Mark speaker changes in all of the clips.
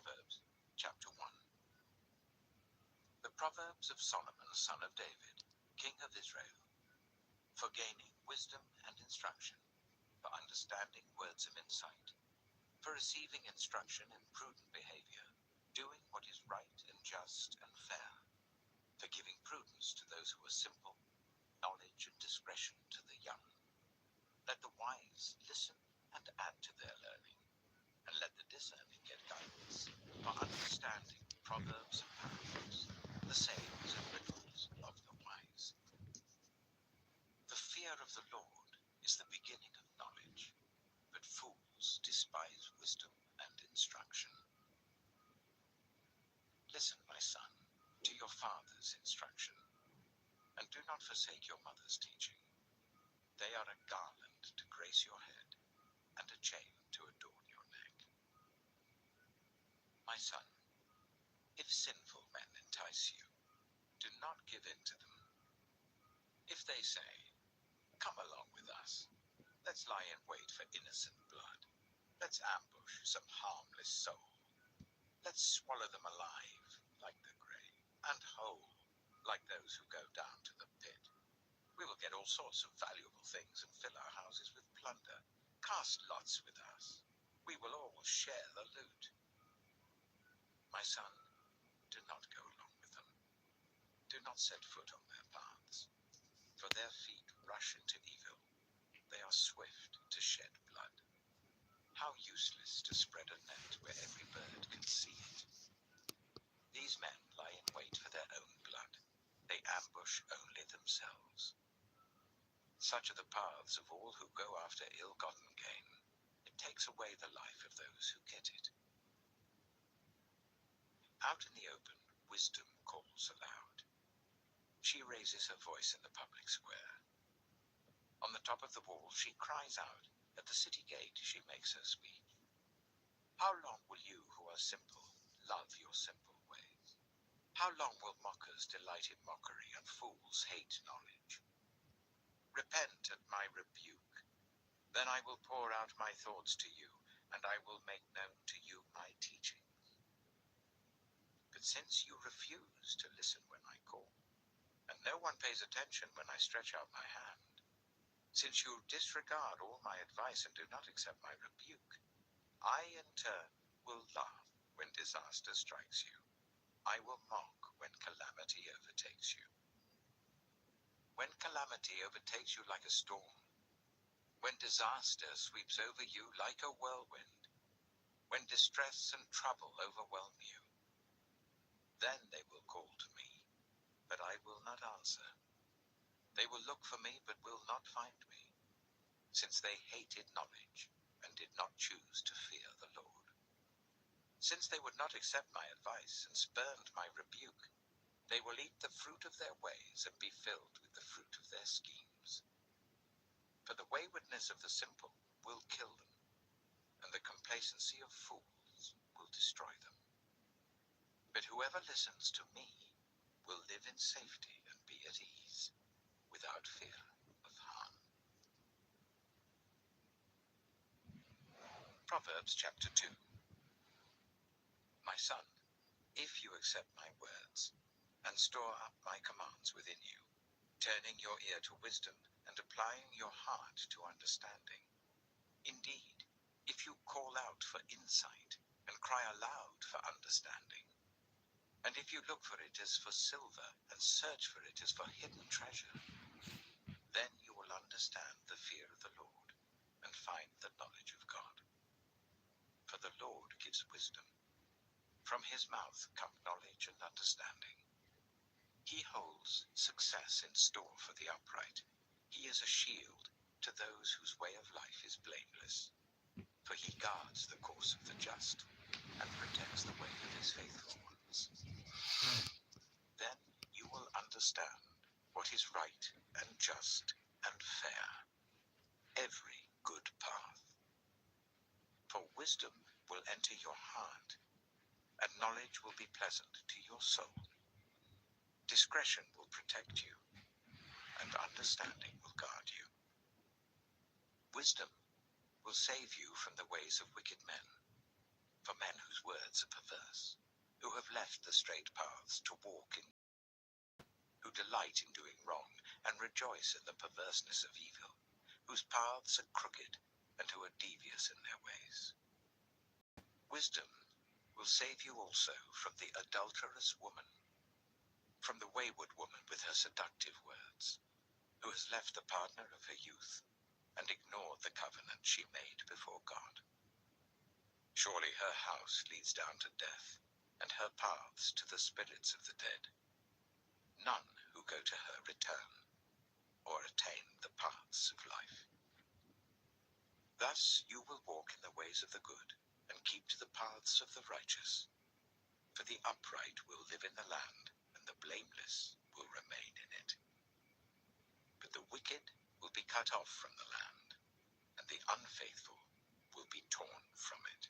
Speaker 1: Proverbs, chapter 1. The Proverbs of Solomon, son of David, king of Israel, for gaining wisdom and instruction, for understanding words of insight, for receiving instruction in prudent behavior, doing what is right and just and fair, for giving prudence to those who are simple, knowledge and discretion to the young. Let the wise listen and add to their learning, and let the discerning get guidance, for understanding proverbs and parables, the sayings and riddles of the wise. The fear of the Lord is the beginning of knowledge, but fools despise wisdom and instruction. Listen, my son, to your father's instruction, and do not forsake your mother's teaching. They are a garland to grace your head, and a chain to adorn your neck. My son, if sinful men entice you, do not give in to them. If they say, "Come along with us, let's lie in wait for innocent blood. Let's ambush some harmless soul. Let's swallow them alive like the grave, and whole like those who go down to the pit. We will get all sorts of valuable things and fill our houses with plunder. Cast lots with us. We will all share the loot." My son, do not go along with them. Do not set foot on their paths, for their feet rush into evil. They are swift to shed blood. How useless to spread a net where every bird can see it. These men lie in wait for their own blood. They ambush only themselves. Such are the paths of all who go after ill-gotten gain. It takes away the life of those who get it. Out in the open, wisdom calls aloud. She raises her voice in the public square. On the top of the wall she cries out. At the city gate she makes her speech. How long will you who are simple love your simple ways? How long will mockers delight in mockery and fools hate knowledge? Repent at my rebuke. Then I will pour out my thoughts to you, and I will make known to you my teachings. But since you refuse to listen when I call, and no one pays attention when I stretch out my hand, since you disregard all my advice and do not accept my rebuke, I in turn will laugh when disaster strikes you. I will mock when calamity overtakes you. When calamity overtakes you like a storm, when disaster sweeps over you like a whirlwind, when distress and trouble overwhelm you, then they will call to me, but I will not answer. They will look for me, but will not find me, since they hated knowledge and did not choose to fear the Lord. Since they would not accept my advice and spurned my rebuke, they will eat the fruit of their ways and be filled with the fruit of their schemes. For the waywardness of the simple will kill them, and the complacency of fools will destroy them. But whoever listens to me will live in safety and be at ease, without fear of harm. Proverbs chapter 2. My son, if you accept my words, and store up my commands within you, turning your ear to wisdom and applying your heart to understanding. Indeed, if you call out for insight and cry aloud for understanding, and if you look for it as for silver and search for it as for hidden treasure, then you will understand the fear of the Lord and find the knowledge of God. For the Lord gives wisdom. From his mouth come knowledge and understanding. He holds success in store for the upright. He is a shield to those whose way of life is blameless. For he guards the course of the just and protects the way of his faithful ones. Then you will understand what is right and just and fair, every good path. For wisdom will enter your heart, and knowledge will be pleasant to your soul. Discretion will protect you, and understanding will guard you. Wisdom will save you from the ways of wicked men, for men whose words words are perverse, who have left the straight paths to walk in, who delight in doing wrong and rejoice in the perverseness of evil, whose paths are crooked and who are devious in their ways. Wisdom will save you also from the adulterous woman, from the wayward woman with her seductive words, who has left the partner of her youth and ignored the covenant she made before God. Surely her house leads down to death, and her paths to the spirits of the dead. None who go to her return, or attain the paths of life. Thus you will walk in the ways of the good, and keep to the paths of the righteous. For the upright will live in the land, and the blameless will remain in it. But the wicked will be cut off from the land, and the unfaithful will be torn from it.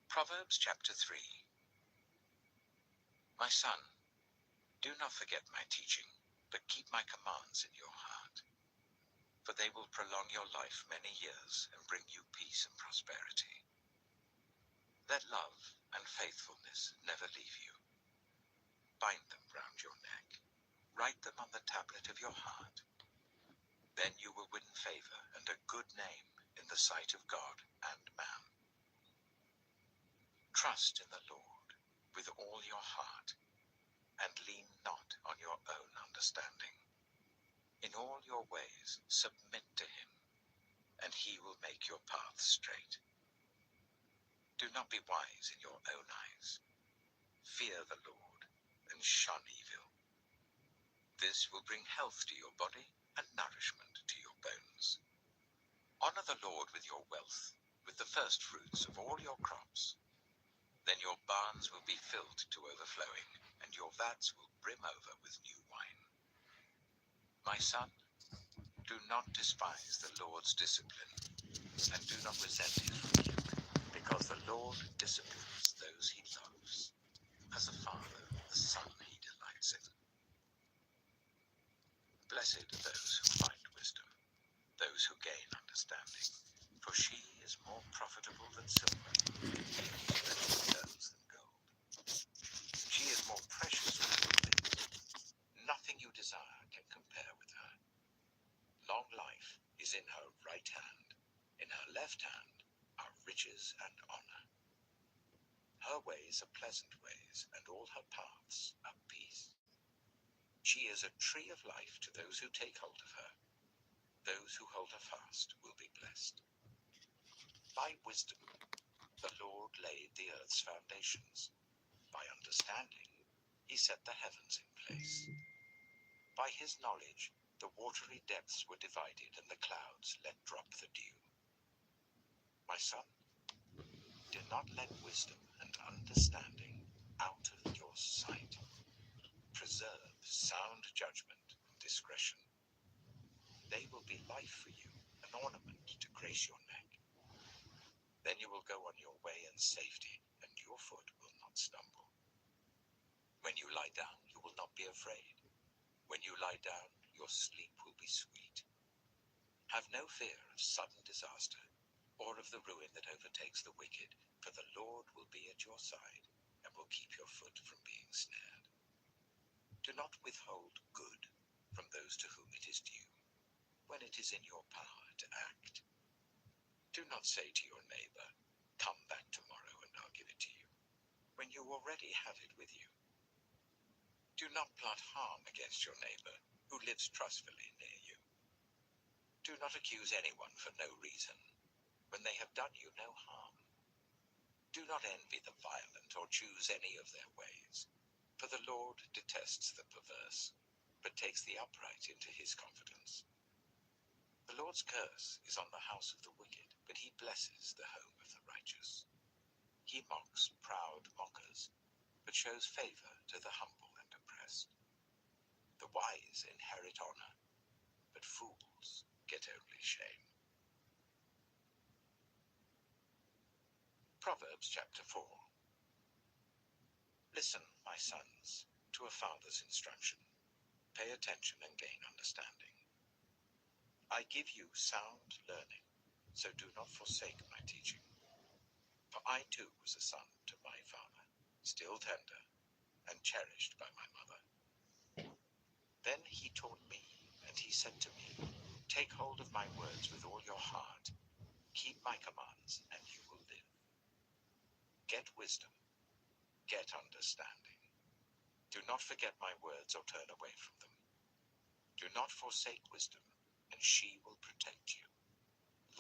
Speaker 1: Proverbs chapter 3. My son, do not forget my teaching, but keep my commands in your heart. For they will prolong your life many years and bring you peace and prosperity. Let love and faithfulness never leave you. Bind them round your neck. Write them on the tablet of your heart. Then you will win favor and a good name in the sight of God and man. Trust in the Lord with all your heart, and lean not on your own understanding. In all your ways submit to him, and he will make your paths straight. Do not be wise in your own eyes. Fear the Lord, and shun evil. This will bring health to your body and nourishment to your bones. Honor the Lord with your wealth, with the first fruits of all your crops. Then your barns will be filled to overflowing, and your vats will brim over with new wine. My son, do not despise the Lord's discipline, and do not resent his rebuke, because the Lord disciplines those he loves, as a father the son he delights in. Blessed are those who find wisdom, those who gain understanding, for she is more profitable than silver, and yields better returns than gold. She is more precious than rubies. Nothing you desire can compare with her. Long life is in her right hand. In her left hand are riches and honor. Her ways are pleasant ways, and all her paths are peace. She is a tree of life to those who take hold of her. Those who hold her fast will be blessed. By wisdom, the Lord laid the earth's foundations. By understanding, he set the heavens in place. By his knowledge, the watery depths were divided, and the clouds let drop the dew. My son, do not let wisdom and understanding out of your sight. Preserve sound judgment and discretion. They will be life for you, an ornament to grace your neck. Then you will go on your way in safety, and your foot will not stumble. When you lie down, you will not be afraid. When you lie down, your sleep will be sweet. Have no fear of sudden disaster, or of the ruin that overtakes the wicked, for the Lord will be at your side, and will keep your foot from being snared. Do not withhold good from those to whom it is due, when it is in your power to act. Do not say to your neighbor, "Come back tomorrow and I'll give it to you," when you already have it with you. Do not plot harm against your neighbor who lives trustfully near you. Do not accuse anyone for no reason, when they have done you no harm. Do not envy the violent or choose any of their ways, for the Lord detests the perverse, but takes the upright into his confidence. The Lord's curse is on the house of the wicked, but he blesses the home of the righteous. He mocks proud mockers, but shows favor to the humble and oppressed. The wise inherit honor, but fools get only shame. Proverbs chapter 4. Listen, my sons, to a father's instruction. Pay attention and gain understanding. I give you sound learning, so do not forsake my teaching. I too was a son to my father, still tender and cherished by my mother. Then he taught me, and he said to me, take hold of my words with all your heart. Keep my commands, and you will live. Get wisdom, get understanding. Do not forget my words or turn away from them. Do not forsake wisdom, and she will protect you.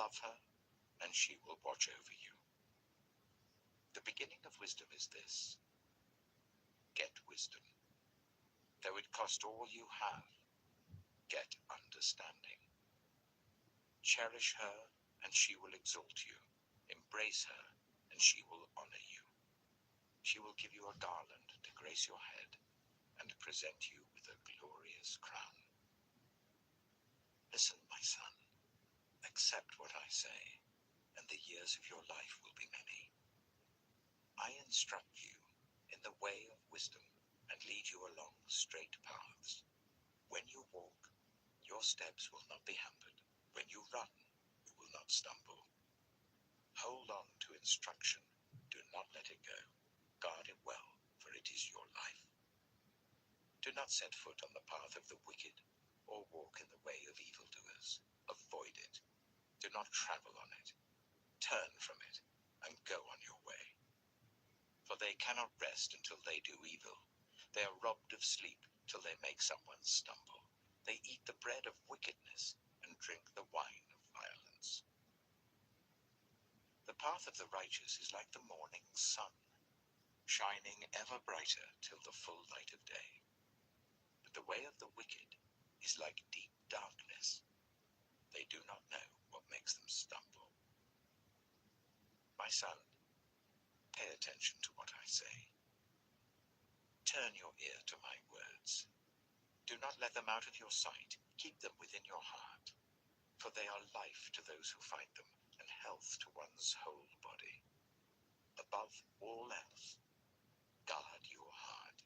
Speaker 1: Love her, and she will watch over you. The beginning of wisdom is this: get wisdom. Though it cost all you have, get understanding. Cherish her, and she will exalt you. Embrace her, and she will honor you. She will give you a garland to grace your head, and present you with a glorious crown. Listen, my son, accept what I say, and the years of your life will be many. I instruct you in the way of wisdom and lead you along straight paths. When you walk, your steps will not be hampered. When you run, you will not stumble. Hold on to instruction. Do not let it go. Guard it well, for it is your life. Do not set foot on the path of the wicked, or walk in the way of evildoers. Avoid it. Do not travel on it. Turn from it, and go on your way. For they cannot rest until they do evil. They are robbed of sleep till they make someone stumble. They eat the bread of wickedness and drink the wine of violence. The path of the righteous is like the morning sun, shining ever brighter till the full light of day. But the way of the wicked is like deep darkness. They do not know what makes them stumble. My son, pay attention to what I say. Turn your ear to my words. Do not let them out of your sight. Keep them within your heart, for they are life to those who find them, and health to one's whole body. Above all else, guard your heart,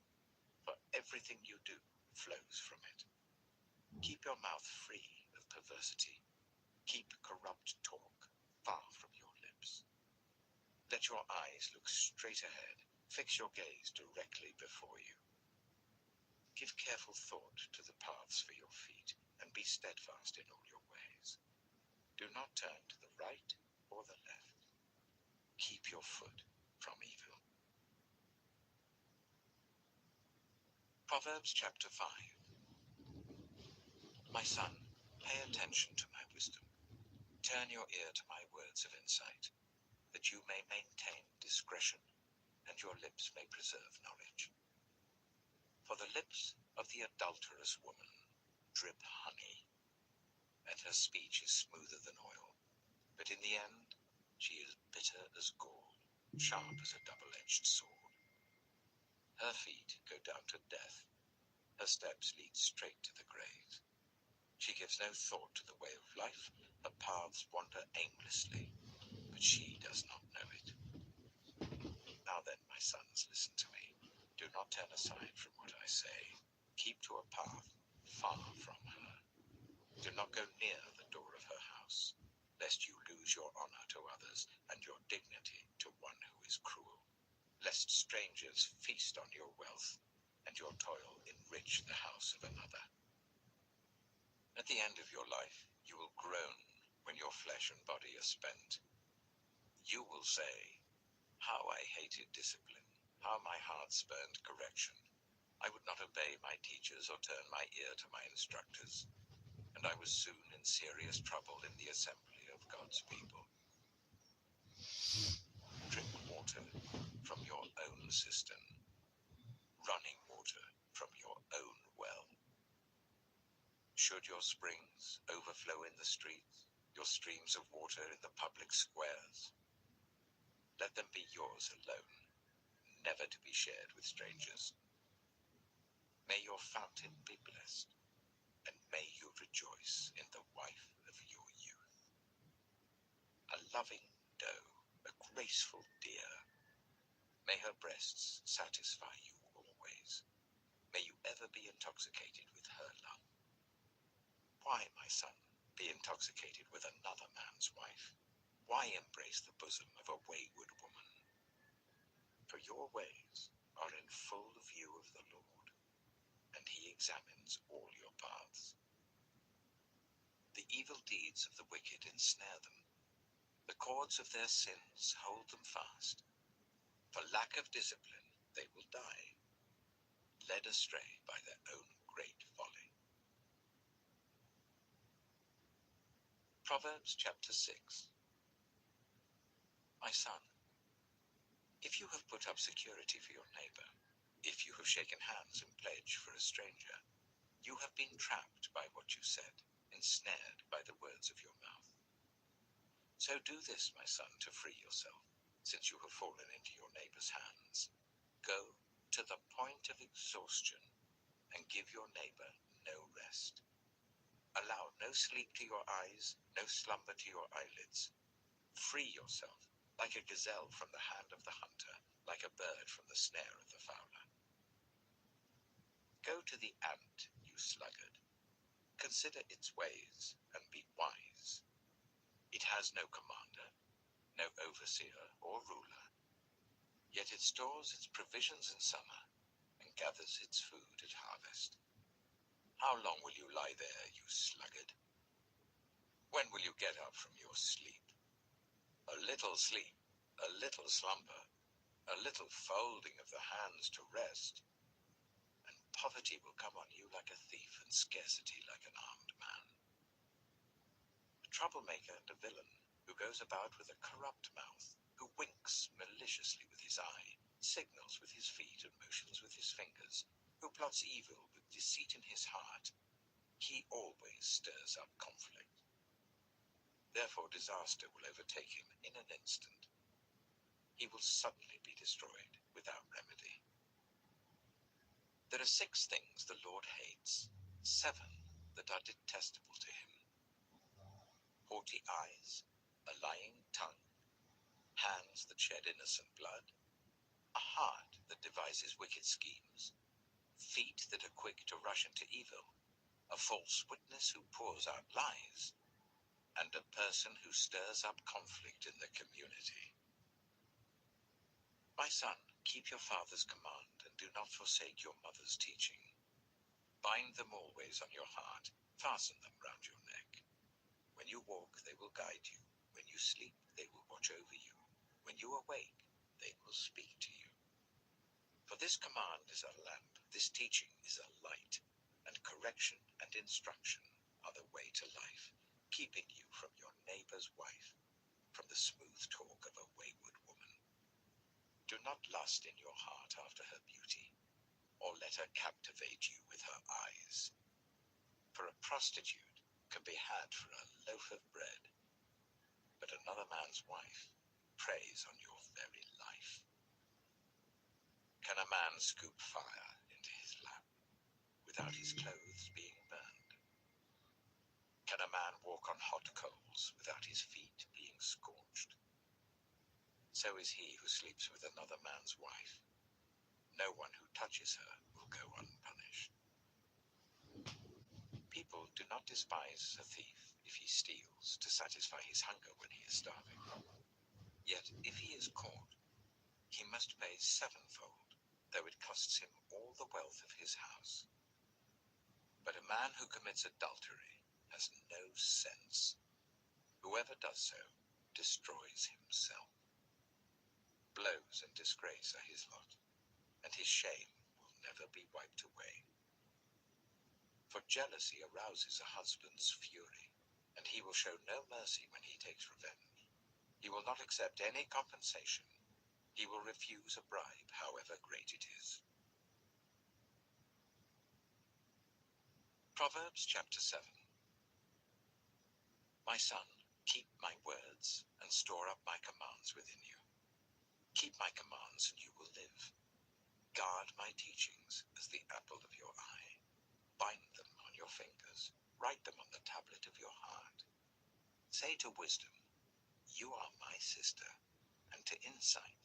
Speaker 1: for everything you do flows from it. Keep your mouth free of perversity. Keep corrupt talk far from your lips. Let your eyes look straight ahead. Fix your gaze directly before you. Give careful thought to the paths for your feet, and be steadfast in all your ways. Do not turn to the right or the left. Keep your foot from evil. Proverbs chapter 5. My son, pay attention to my wisdom. Turn your ear to my words of insight, that you may maintain discretion, and your lips may preserve knowledge. For the lips of the adulterous woman drip honey, and her speech is smoother than oil. But in the end, she is bitter as gall, sharp as a double-edged sword. Her feet go down to death. Her steps lead straight to the grave. She gives no thought to the way of life. Her paths wander aimlessly, but she does not know it. Now then, my sons, listen to me. Do not turn aside from what I say. Keep to a path far from her. Do not go near the door of her house, lest you lose your honor to others and your dignity to one who is cruel, lest strangers feast on your wealth and your toil enrich the house of another. At the end of your life, you will groan when your flesh and body are spent. You will say, how I hated discipline, how my heart spurned correction. I would not obey my teachers or turn my ear to my instructors, and I was soon in serious trouble in the assembly of God's people. Drink water from your own cistern, running water from your own well. Should your springs overflow in the streets, your streams of water in the public squares, let them be yours alone, never to be shared with strangers. May your fountain be blessed, and may you rejoice in the wife of your youth. A loving doe, a graceful deer, may her breasts satisfy you always. May you ever be intoxicated with her love. Why, my son, be intoxicated with another man's wife? Why embrace the bosom of a wayward woman? For your ways are in full view of the Lord, and he examines all your paths. The evil deeds of the wicked ensnare them. The cords of their sins hold them fast. For lack of discipline, they will die, led astray by their own great folly. Proverbs chapter 6. My son, if you have put up security for your neighbor, if you have shaken hands in pledge for a stranger, you have been trapped by what you said, ensnared by the words of your mouth. So do this, my son, to free yourself, since you have fallen into your neighbor's hands. Go to the point of exhaustion and give your neighbor no rest. Allow no sleep to your eyes, no slumber to your eyelids. Free yourself, like a gazelle from the hand of the hunter, like a bird from the snare of the fowler. Go to the ant, you sluggard. Consider its ways and be wise. It has no commander, no overseer or ruler, yet it stores its provisions in summer and gathers its food at harvest. How long will you lie there, you sluggard? When will you get up from your sleep? A little sleep, a little slumber, a little folding of the hands to rest, and poverty will come on you like a thief and scarcity like an armed man. A troublemaker and a villain who goes about with a corrupt mouth, who winks maliciously with his eye, signals with his feet and motions with his fingers, who plots evil with deceit in his heart, he always stirs up conflict. Therefore disaster will overtake him in an instant. He will suddenly be destroyed without remedy. There are 6 things the Lord hates, 7 that are detestable to him: haughty eyes, a lying tongue, hands that shed innocent blood, a heart that devises wicked schemes, feet that are quick to rush into evil, a false witness who pours out lies, and a person who stirs up conflict in the community. My son, keep your father's command and do not forsake your mother's teaching. Bind them always on your heart, fasten them round your neck. When you walk, they will guide you. When you sleep, they will watch over you. When you awake, they will speak to you. For this command is a lamp, this teaching is a light, and correction and instruction are the way to life, keeping you from your neighbor's wife, from the smooth talk of a wayward woman. Do not lust in your heart after her beauty, or let her captivate you with her eyes. For a prostitute can be had for a loaf of bread, but another man's wife preys on your very life. Can a man scoop fire into his lap without his clothes being burned? Can a man walk on hot coals without his feet being scorched? So is he who sleeps with another man's wife. No one who touches her will go unpunished. People do not despise a thief if he steals to satisfy his hunger when he is starving. Yet if he is caught, he must pay 7-fold, though it costs him all the wealth of his house. But a man who commits adultery has no sense. Whoever does so destroys himself. Blows and disgrace are his lot, and his shame will never be wiped away. For jealousy arouses a husband's fury, and he will show no mercy when he takes revenge. He will not accept any compensation. He will refuse a bribe, however great it is. Proverbs chapter 7. My son, keep my words and store up my commands within you. Keep my commands and you will live. Guard my teachings as the apple of your eye. Bind them on your fingers. Write them on the tablet of your heart. Say to wisdom, you are my sister, and to insight,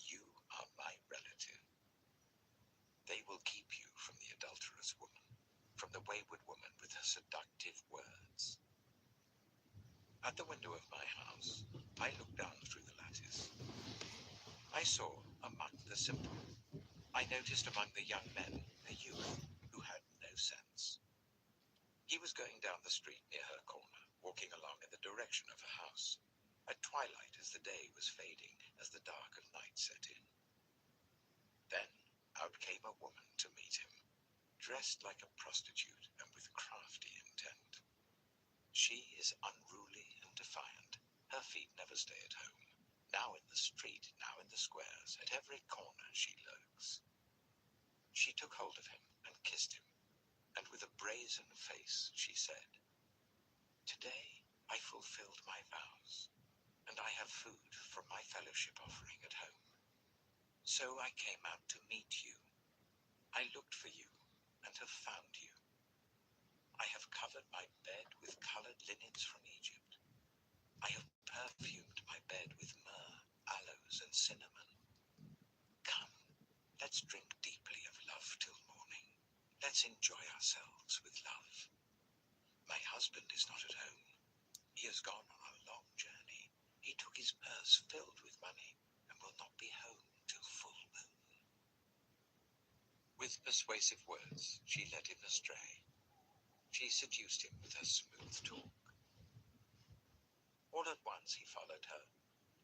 Speaker 1: you are my relative. They will keep you from the adulterous woman, from the wayward woman with her seductive words. At the window of my house, I looked down through the lattice. I saw among the simple. I noticed among the young men a youth who had no sense. He was going down the street near her corner, walking along in the direction of her house, at twilight as the day was fading, as the dark of night set in. Then out came a woman to meet him, dressed like a prostitute and with crafty intent. She is unruly and defiant. Her feet never stay at home. Now in the street, now in the squares, at every corner she lurks. She took hold of him and kissed him, and with a brazen face she said, "Today I fulfilled my vows, and I have food from my fellowship offering at home. So I came out to meet you. I looked for you and have found you. I have covered my bed with colored linens from Egypt. I have perfumed my bed with myrrh, aloes, and cinnamon. Come, let's drink deeply of love till morning. Let's enjoy ourselves with love. My husband is not at home. He has gone on a long journey. He took his purse filled with money and will not be home till full moon." With persuasive words, she led him astray. She seduced him with her smooth talk. All at once he followed her,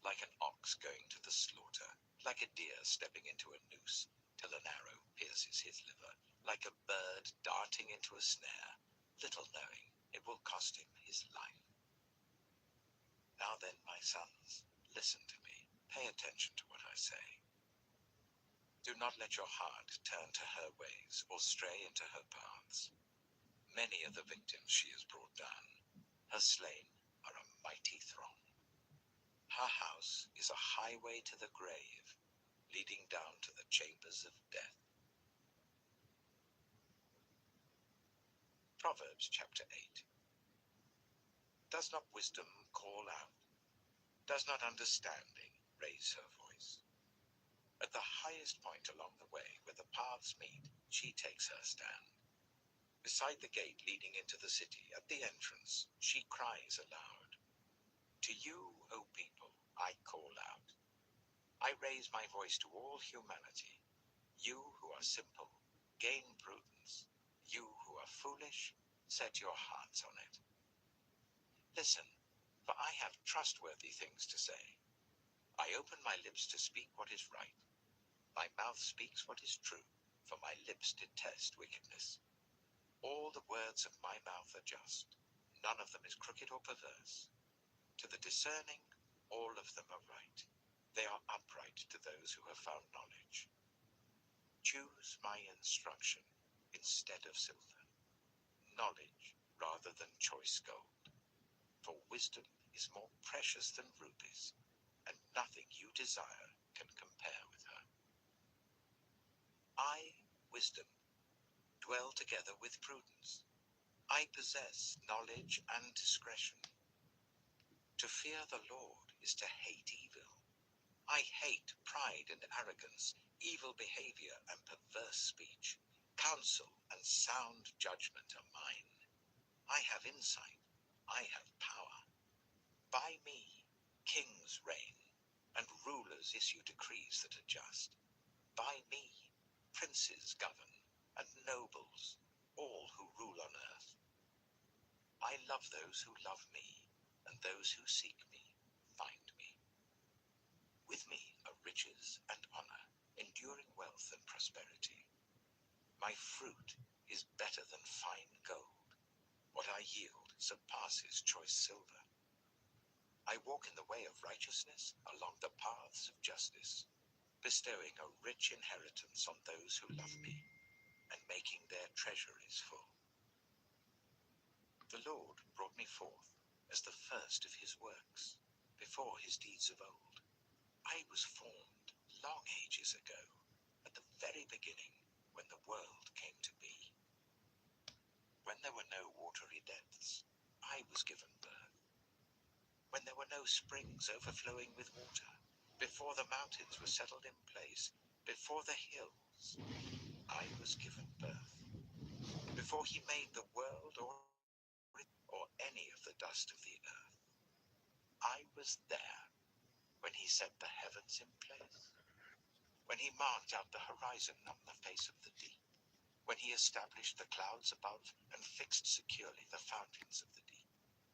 Speaker 1: like an ox going to the slaughter, like a deer stepping into a noose, till an arrow pierces his liver, like a bird darting into a snare, little knowing it will cost him his life. Now then, my sons, listen to me. Pay attention to what I say. Do not let your heart turn to her ways or stray into her paths. Many are the victims she has brought down. Her slain are a mighty throng. Her house is a highway to the grave, leading down to the chambers of death. Proverbs chapter 8. Does not wisdom call out? Does not understanding raise her voice? At the highest point along the way where the paths meet, she takes her stand. Beside the gate leading into the city, at the entrance, she cries aloud. To you, O people, I call out. I raise my voice to all humanity. You who are simple, gain prudence. You who are foolish, set your hearts on it. Listen, for I have trustworthy things to say. I open my lips to speak what is right. My mouth speaks what is true, for my lips detest wickedness. All the words of my mouth are just. None of them is crooked or perverse. To the discerning, all of them are right. They are upright to those who have found knowledge. Choose my instruction instead of silver, knowledge rather than choice gold. For wisdom is more precious than rubies, and nothing you desire can compare with her. I, wisdom, dwell together with prudence. I possess knowledge and discretion. To fear the Lord is to hate evil. I hate pride and arrogance, evil behavior and perverse speech. Counsel and sound judgment are mine. I have insight. I have power. By me, kings reign, and rulers issue decrees that are just. By me, princes govern, and nobles, all who rule on earth. I love those who love me, and those who seek me find me. With me are riches and honor, enduring wealth and prosperity. My fruit is better than fine gold. What I yield surpasses choice silver. I walk in the way of righteousness along the paths of justice, bestowing a rich inheritance on those who love me, and making their treasuries full. The Lord brought me forth as the first of his works, before his deeds of old. I was formed long ages ago, at the very beginning, when the world came to be. When there were no watery depths, I was given birth. When there were no springs overflowing with water, before the mountains were settled in place, before the hills, I was given birth. Before he made the world or any of the dust of the earth, I was there when he set the heavens in place, when he marked out the horizon on the face of the deep, when he established the clouds above and fixed securely the fountains of the deep,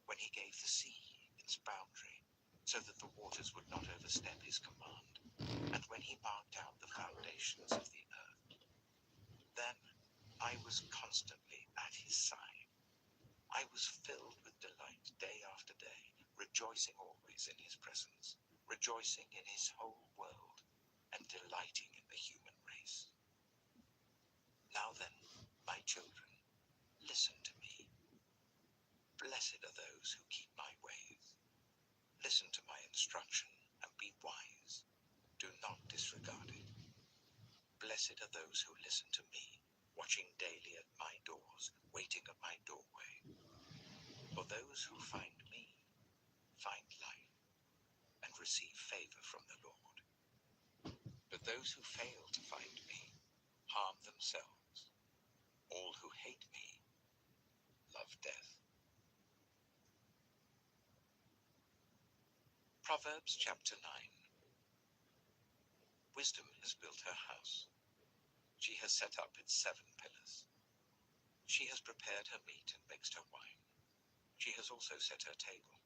Speaker 1: when he gave the sea its boundary, so that the waters would not overstep his command, and when he marked out the foundations of the earth. Then I was constantly at his side. I was filled with delight day after day, rejoicing always in his presence, rejoicing in his whole world, and delighting in the human race. Now then, my children, listen to me. Blessed are those who keep my ways. Listen to my instruction and be wise. Do not disregard it. Blessed are those who listen to me, watching daily at my doors, waiting at my doorway. For those who find me find life and receive favor from the Lord. But those who fail to find me harm themselves. All who hate me love death. Proverbs chapter 9. Wisdom has built her house. She has set up its 7 pillars. She has prepared her meat and mixed her wine. She has also set her table.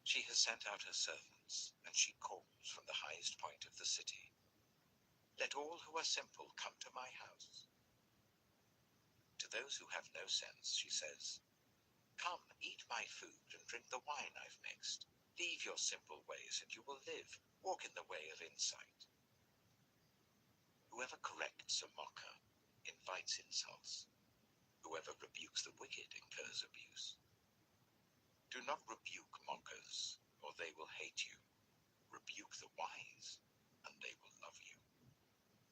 Speaker 1: She has sent out her servants, and she calls from the highest point of the city. Let all who are simple come to my house. To those who have no sense, she says, come, eat my food and drink the wine I've mixed. Leave your simple ways and you will live. Walk in the way of insight. Whoever corrects a mocker invites insults. Whoever rebukes the wicked incurs abuse. Do not rebuke mockers, or they will hate you. Rebuke the wise, and they will love you.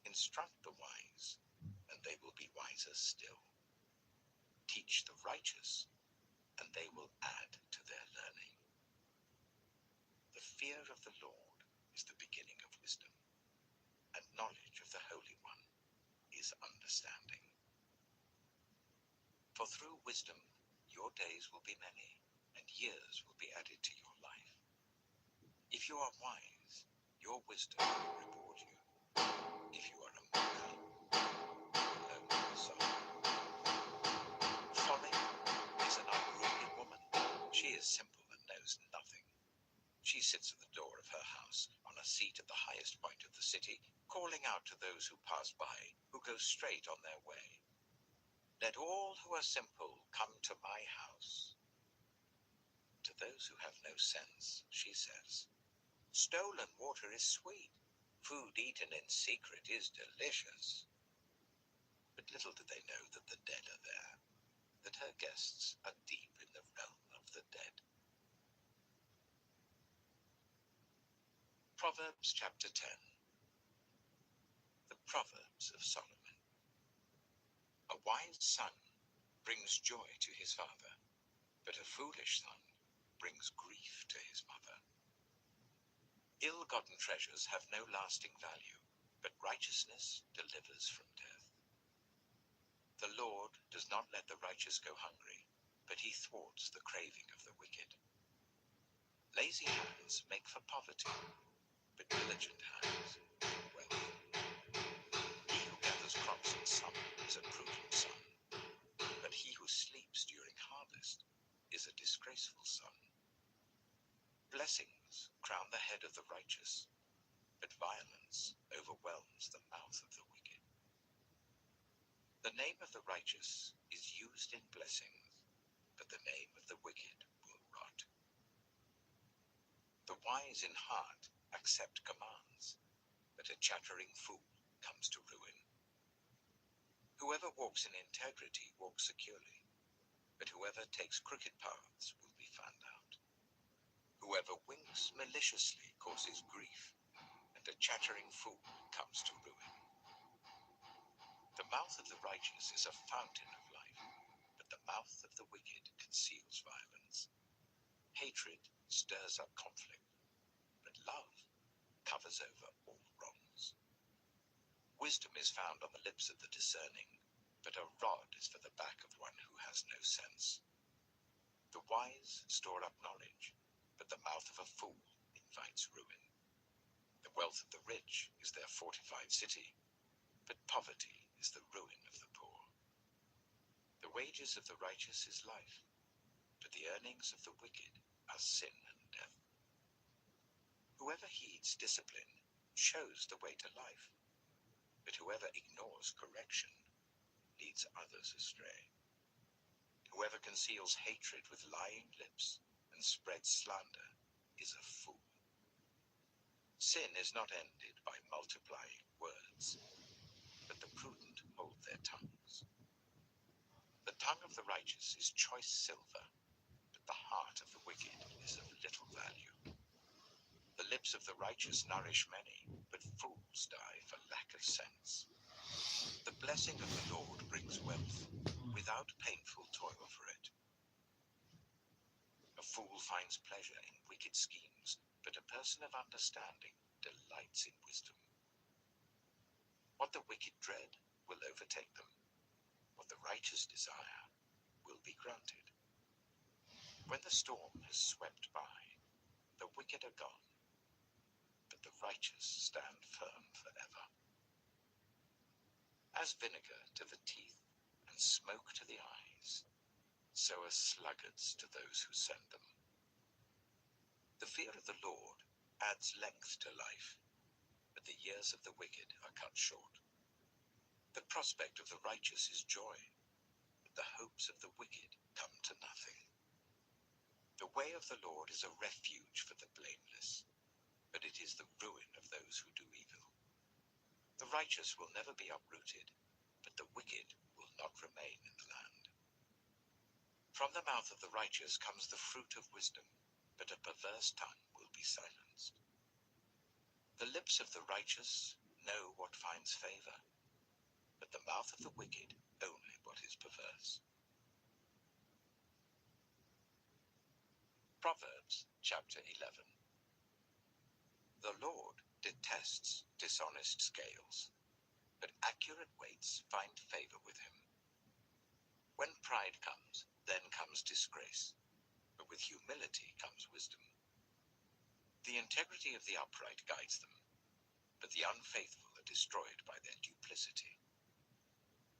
Speaker 1: Instruct the wise, and they will be wiser still. Teach the righteous, and they will add to their learning. The fear of the Lord is the beginning of wisdom, and knowledge of the Holy One is understanding. For through wisdom your days will be many, and years will be added to your life. If you are wise, your wisdom will reward you. If you are a mocker, you will learn your sorrow. Folly is an unruly woman. She is simple and knows nothing. She sits at the door of her house, on a seat at the highest point of the city, calling out to those who pass by, who go straight on their way. Let all who are simple come to my house. To those who have no sense, she says, stolen water is sweet. Food eaten in secret is delicious. But little do they know that the dead are there, that her guests are deep in the realm of the dead. Proverbs chapter 10. The Proverbs of Solomon. A wise son brings joy to his father, but a foolish son brings grief to his mother. Ill-gotten treasures have no lasting value, but righteousness delivers from death. The Lord does not let the righteous go hungry, but he thwarts the craving of the wicked. Lazy hands make for poverty, but diligent hands bring wealth. He who gathers crops in summer is a prudent son, but he who sleeps during harvest is a disgraceful son. Blessings crown the head of the righteous, but violence overwhelms the mouth of the wicked. The name of the righteous is used in blessings, but the name of the wicked will rot. The wise in heart accept commands, but a chattering fool comes to ruin. Whoever walks in integrity walks securely, but whoever takes crooked paths will be found out. Whoever winks maliciously causes grief, and a chattering fool comes to ruin. The mouth of the righteous is a fountain of life, but the mouth of the wicked conceals violence. Hatred stirs up conflict, but love covers over all wrongs. Wisdom is found on the lips of the discerning, but a rod is for the back of one who has no sense. The wise store up knowledge, but the mouth of a fool invites ruin. The wealth of the rich is their fortified city, but poverty is the ruin of the poor. The wages of the righteous is life, but the earnings of the wicked are sin and death. Whoever heeds discipline shows the way to life, but whoever ignores correction leads others astray. Whoever conceals hatred with lying lips and spreads slander is a fool. Sin is not ended by multiplying words, but the prudent hold their tongues. The tongue of the righteous is choice silver, but the heart of the wicked is of little value. The lips of the righteous nourish many, but fools die for lack of sense. The blessing of the Lord brings wealth, without painful toil for it. A fool finds pleasure in wicked schemes, but a person of understanding delights in wisdom. What the wicked dread will overtake them. What the righteous desire will be granted. When the storm has swept by, the wicked are gone, but the righteous stand firm forever. As vinegar to the teeth and smoke to the eyes, so are sluggards to those who send them. The fear of the Lord adds length to life, but the years of the wicked are cut short. The prospect of the righteous is joy, but the hopes of the wicked come to nothing. The way of the Lord is a refuge for the blameless, but it is the ruin of those who do evil. The righteous will never be uprooted, but the wicked will not remain in the land. From the mouth of the righteous comes the fruit of wisdom, but a perverse tongue will be silenced. The lips of the righteous know what finds favor, but the mouth of the wicked only what is perverse. Proverbs chapter 11. The Lord detests dishonest scales, but accurate weights find favor with him. When pride comes, then comes disgrace, but with humility comes wisdom. The integrity of the upright guides them, but the unfaithful are destroyed by their duplicity.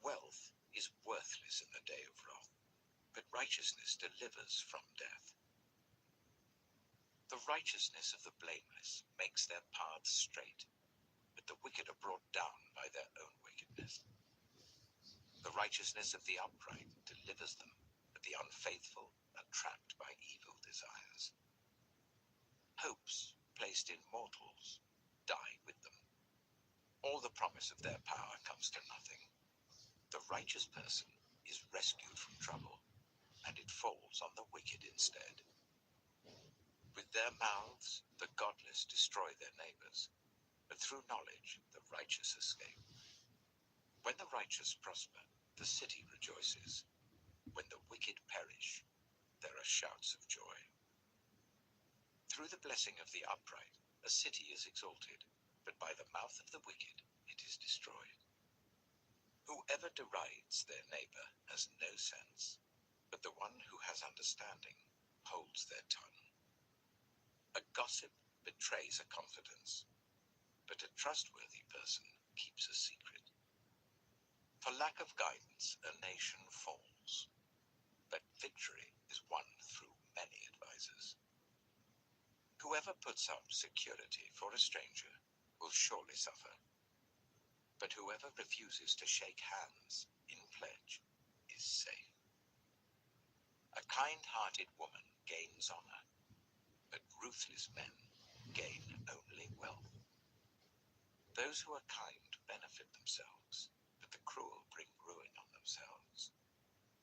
Speaker 1: Wealth is worthless in the day of wrath, but righteousness delivers from death. The righteousness of the blameless makes their paths straight, but the wicked are brought down by their own wickedness. The righteousness of the upright delivers them, but the unfaithful are trapped by evil desires. Hopes placed in mortals die with them. All the promise of their power comes to nothing. The righteous person is rescued from trouble, and it falls on the wicked instead. With their mouths, the godless destroy their neighbors, but through knowledge, the righteous escape. When the righteous prosper, the city rejoices. When the wicked perish, there are shouts of joy. Through the blessing of the upright, a city is exalted, but by the mouth of the wicked, it is destroyed. Whoever derides their neighbor has no sense, but the one who has understanding holds their tongue. A gossip betrays a confidence, but a trustworthy person keeps a secret. For lack of guidance, a nation falls, but victory is won through many advisers. Whoever puts up security for a stranger will surely suffer, but whoever refuses to shake hands in pledge is safe. A kind-hearted woman gains honor, but ruthless men gain only wealth. Those who are kind benefit themselves, but the cruel bring ruin on themselves.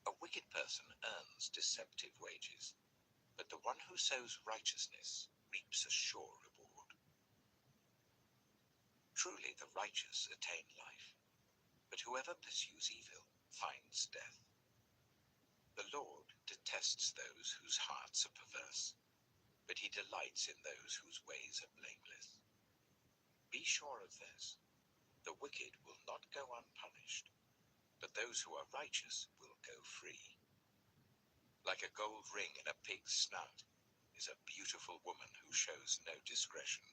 Speaker 1: A wicked person earns deceptive wages, but the one who sows righteousness reaps a sure reward. Truly the righteous attain life, but whoever pursues evil finds death. The Lord detests those whose hearts are perverse, but he delights in those whose ways are blameless. Be sure of this, the wicked will not go unpunished, but those who are righteous will go free. Like a gold ring in a pig's snout is a beautiful woman who shows no discretion.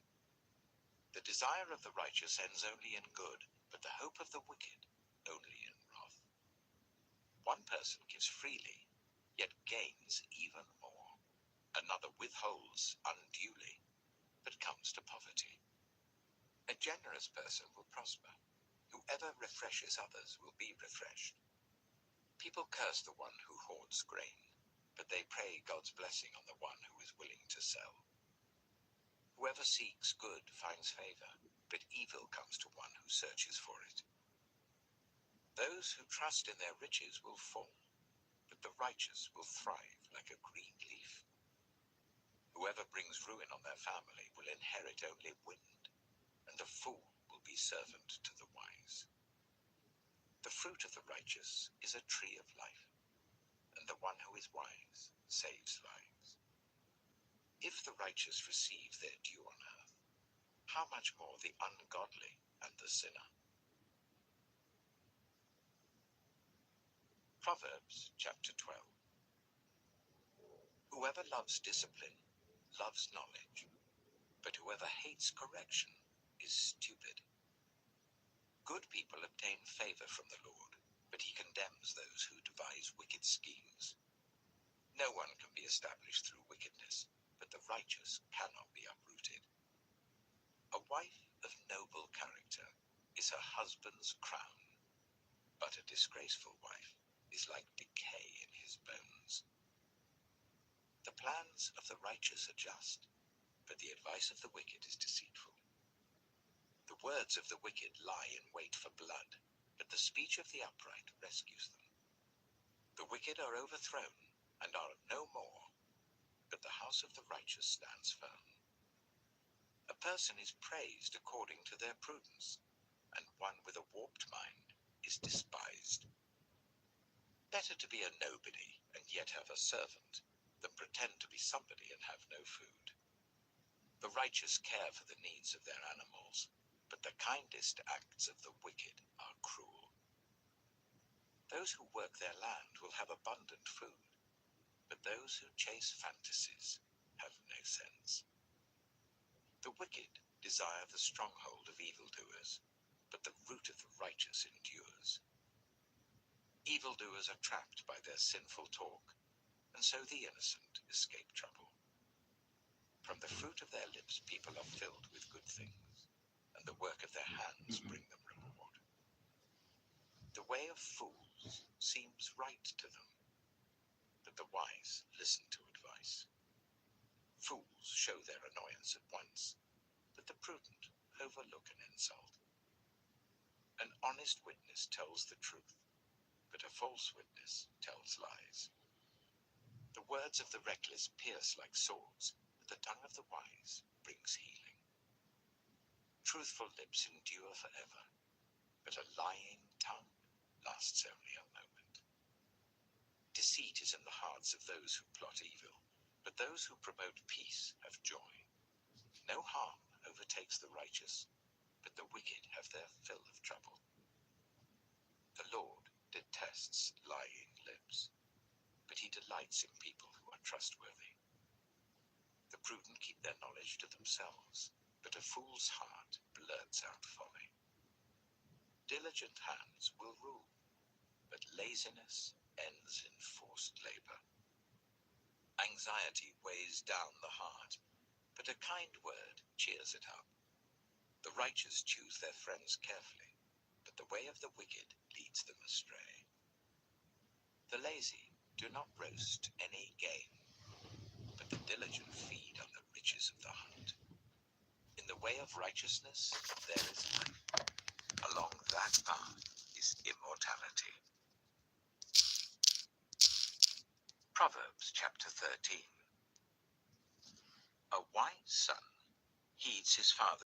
Speaker 1: The desire of the righteous ends only in good, but the hope of the wicked only in wrath. One person gives freely, yet gains even more. Another withholds unduly, but comes to poverty. A generous person will prosper. Whoever refreshes others will be refreshed. People curse the one who hoards grain, but they pray God's blessing on the one who is willing to sell. Whoever seeks good finds favor, but evil comes to one who searches for it. Those who trust in their riches will fall, but the righteous will thrive like a green leaf. Whoever brings ruin on their family will inherit only wind, and the fool will be servant to the wise. The fruit of the righteous is a tree of life, and the one who is wise saves lives. If the righteous receive their due on earth, how much more the ungodly and the sinner? Proverbs chapter 12. Whoever loves discipline loves knowledge, but whoever hates correction is stupid. Good people obtain favor from the Lord, but he condemns those who devise wicked schemes. No one can be established through wickedness, but the righteous cannot be uprooted. A wife of noble character is her husband's crown, but a disgraceful wife is like decay in his bones. The plans of the righteous are just, but the advice of the wicked is deceitful. The words of the wicked lie in wait for blood, but the speech of the upright rescues them. The wicked are overthrown and are no more, but the house of the righteous stands firm. A person is praised according to their prudence, and one with a warped mind is despised. Better to be a nobody and yet have a servant than pretend to be somebody and have no food. The righteous care for the needs of their animals, but the kindest acts of the wicked are cruel. Those who work their land will have abundant food, but those who chase fantasies have no sense. The wicked desire the stronghold of evildoers, but the root of the righteous endures. Evildoers are trapped by their sinful talk, and so the innocent escape trouble. From the fruit of their lips people are filled with good things, and the work of their hands bring them reward. The way of fools seems right to them, but the wise listen to advice. Fools show their annoyance at once, but the prudent overlook an insult. An honest witness tells the truth, but a false witness tells lies. The words of the reckless pierce like swords, but the tongue of the wise brings healing. Truthful lips endure forever, but a lying tongue lasts only a moment. Deceit is in the hearts of those who plot evil, but those who promote peace have joy. No harm overtakes the righteous, but the wicked have their fill of trouble. The Lord detests lying lips, but he delights in people who are trustworthy. The prudent keep their knowledge to themselves, but a fool's heart blurts out folly. Diligent hands will rule, but laziness ends in forced labor. Anxiety weighs down the heart, but a kind word cheers it up. The righteous choose their friends carefully, but the way of the wicked leads them astray. The lazy do not roast any game, but the diligent feed on the riches of the hunt. In the way of righteousness there is life. Along that path is immortality. Proverbs chapter 13. A wise son heeds his father's